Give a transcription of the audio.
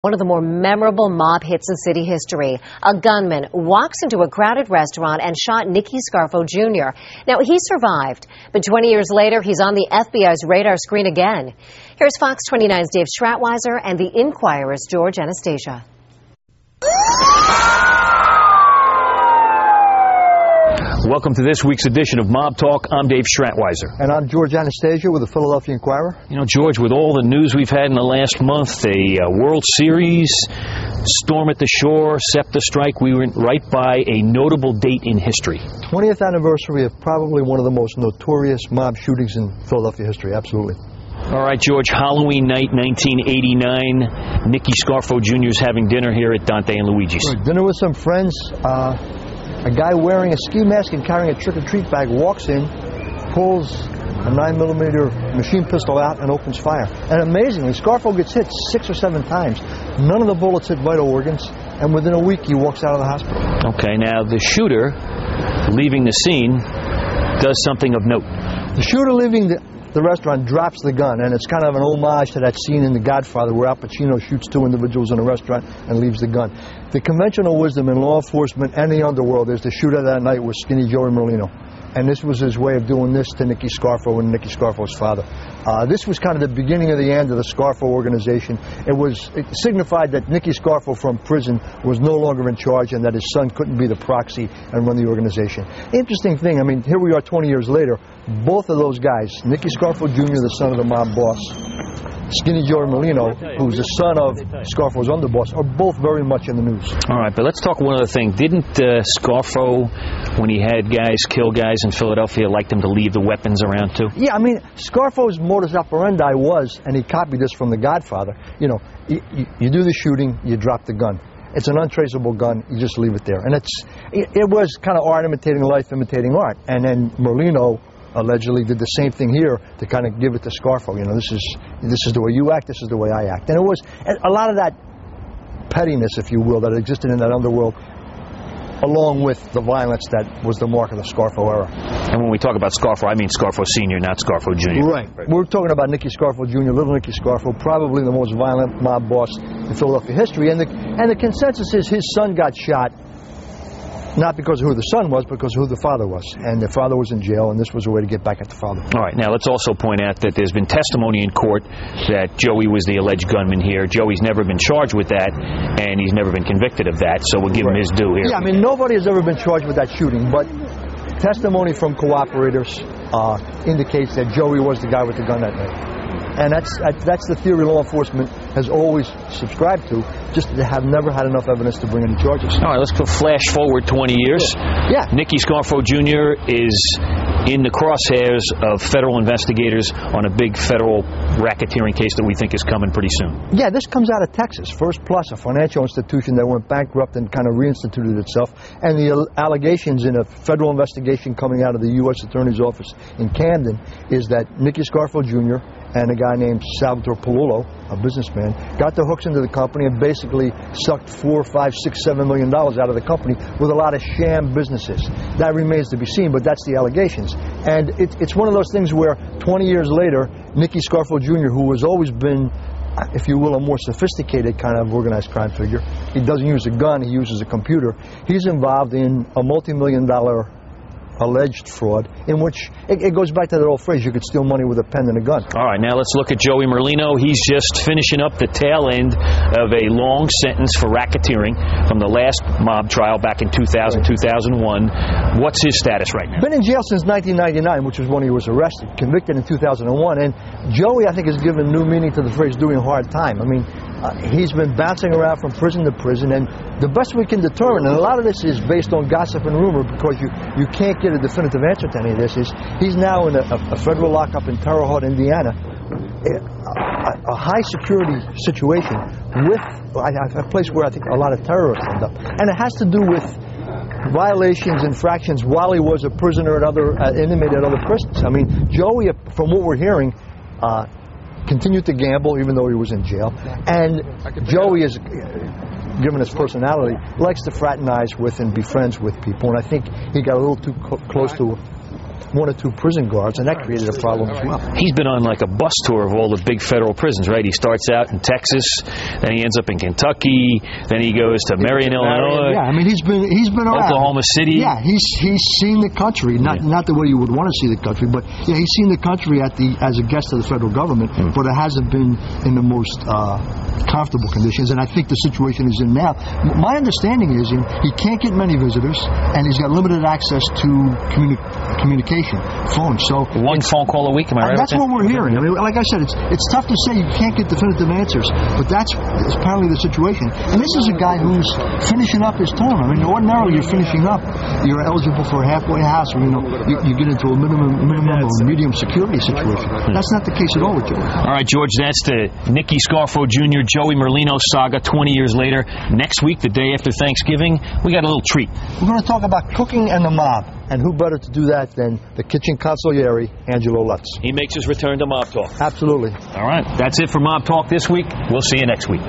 One of the more memorable mob hits in city history. A gunman walks into a crowded restaurant and shot Nicky Scarfo Jr. Now, he survived, but 20 years later, he's on the FBI's radar screen again. Here's Fox 29's Dave Stratweiser and the Inquirer's George Anastasia. Welcome to this week's edition of Mob Talk. I'm Dave Stratweiser. And I'm George Anastasia with the Philadelphia Inquirer. You know, George, with all the news we've had in the last month, a World Series, storm at the shore, SEPTA strike, we went right by a notable date in history. 20th anniversary of probably one of the most notorious mob shootings in Philadelphia history, absolutely. All right, George, Halloween night, 1989. Nicky Scarfo Jr. is having dinner here at Dante and Luigi's. Right, dinner with some friends. A guy wearing a ski mask and carrying a trick-or-treat bag walks in, pulls a 9mm machine pistol out, and opens fire. And amazingly, Scarfo gets hit 6 or 7 times. None of the bullets hit vital organs, and within a week he walks out of the hospital. Okay, now the shooter, leaving the scene, does something of note. The shooter leaving the restaurant drops the gun, and it's kind of an homage to that scene in The Godfather where Al Pacino shoots 2 individuals in a restaurant and leaves the gun. The conventional wisdom in law enforcement and the underworld is the shooter that night was Skinny Joey Merlino. And this was his way of doing this to Nicky Scarfo and Nicky Scarfo's father. This was kind of the beginning of the end of the Scarfo organization. It signified that Nicky Scarfo from prison was no longer in charge and that his son couldn't be the proxy and run the organization. Interesting thing, I mean, here we are 20 years later. Both of those guys, Nicky Scarfo Jr., the son of the mob boss, Skinny Joey Merlino, who's the son of Scarfo's underboss, are both very much in the news. All right, but let's talk one other thing. Didn't Scarfo, when he had guys kill guys in Philadelphia, like them to leave the weapons around too? Yeah, I mean, Scarfo's modus operandi was, and he copied this from The Godfather, you know, you do the shooting, you drop the gun. It's an untraceable gun, you just leave it there. And it was kind of art imitating life, imitating art. And then Merlino allegedly did the same thing here to kind of give it to Scarfo. You know, this is the way you act, this is the way I act. And it was a lot of that pettiness, if you will, that existed in that underworld, along with the violence that was the mark of the Scarfo era. And when we talk about Scarfo, I mean Scarfo Sr., not Scarfo Jr. Right. We're talking about Nicky Scarfo Jr., little Nicky Scarfo, probably the most violent mob boss in Philadelphia history. And the consensus is his son got shot, not because of who the son was, because of who the father was. And the father was in jail, and this was a way to get back at the father. All right, now let's also point out that there's been testimony in court that Joey was the alleged gunman here. Joey's never been charged with that, and he's never been convicted of that, so we'll give him his due here. Yeah, I mean, nobody has ever been charged with that shooting, but testimony from cooperators indicates that Joey was the guy with the gun that night. And that's the theory law enforcement has always subscribed to, just they have never had enough evidence to bring any charges. All right, let's go flash forward 20 years. Yeah. Nicky Scarfo Jr. is in the crosshairs of federal investigators on a big federal racketeering case that we think is coming pretty soon. Yeah, this comes out of Texas. First Plus, a financial institution that went bankrupt and kind of reinstituted itself. And the allegations in a federal investigation coming out of the U.S. Attorney's Office in Camden is that Nicky Scarfo Jr. and a guy named Salvatore Palullo, a businessman, got the hooks into the company and basically sucked $4, $5, $6, $7 million out of the company with a lot of sham businesses. That remains to be seen, but that's the allegations. And it's one of those things where 20 years later, Nicky Scarfo Jr., who has always been, if you will, a more sophisticated kind of organized crime figure, he doesn't use a gun, he uses a computer. He's involved in a multi-million-dollar alleged fraud, in which it goes back to that old phrase, you could steal money with a pen and a gun. All right, now let's look at Joey Merlino. He's just finishing up the tail end of a long sentence for racketeering from the last mob trial back in 2000, 2001. What's his status right now? Been in jail since 1999, which was when he was arrested, convicted in 2001, and Joey, I think, has given new meaning to the phrase doing hard time. I mean, he's been bouncing around from prison to prison, and the best we can determine, and a lot of this is based on gossip and rumor because you can't get a definitive answer to any of this, is he's now in a federal lockup in Terre Haute, Indiana, a high security situation with a place where I think a lot of terrorists end up. And it has to do with violations, infractions while he was a prisoner at inmate at other prisons. I mean, Joey, from what we're hearing, continued to gamble even though he was in jail. And Joey is, given his personality, likes to fraternize with and be friends with people. And I think he got a little too close to 1 or 2 prison guards, and that created a problem as well. He's been on like a bus tour of all the big federal prisons, right? He starts out in Texas, then he ends up in Kentucky, then he goes to Marion, Illinois. Yeah, I mean he's been around. Oklahoma City. Yeah, he's seen the country, not the way you would want to see the country, but yeah, he's seen the country as a guest of the federal government, but it hasn't been in the most comfortable conditions, and I think the situation is in now. My understanding is he can't get many visitors, and he's got limited access to communication, phones. So 1 phone call a week, am I right? That's what we're hearing. I mean, like I said, it's tough to say. You can't get definitive answers, but that's apparently the situation. And this is a guy who's finishing up his term. I mean, ordinarily you're finishing up, you're eligible for a halfway house, or you get into a minimum or medium security situation. That's not the case at all with George. All right, George, that's the Nicky Scarfo Jr., Joey Merlino saga 20 years later. Next week, the day after Thanksgiving, we got a little treat. We're going to talk about cooking and the mob. And who better to do that than the kitchen consigliere, Angelo Lutz. He makes his return to Mob Talk. Absolutely. All right, that's it for Mob Talk this week. We'll see you next week.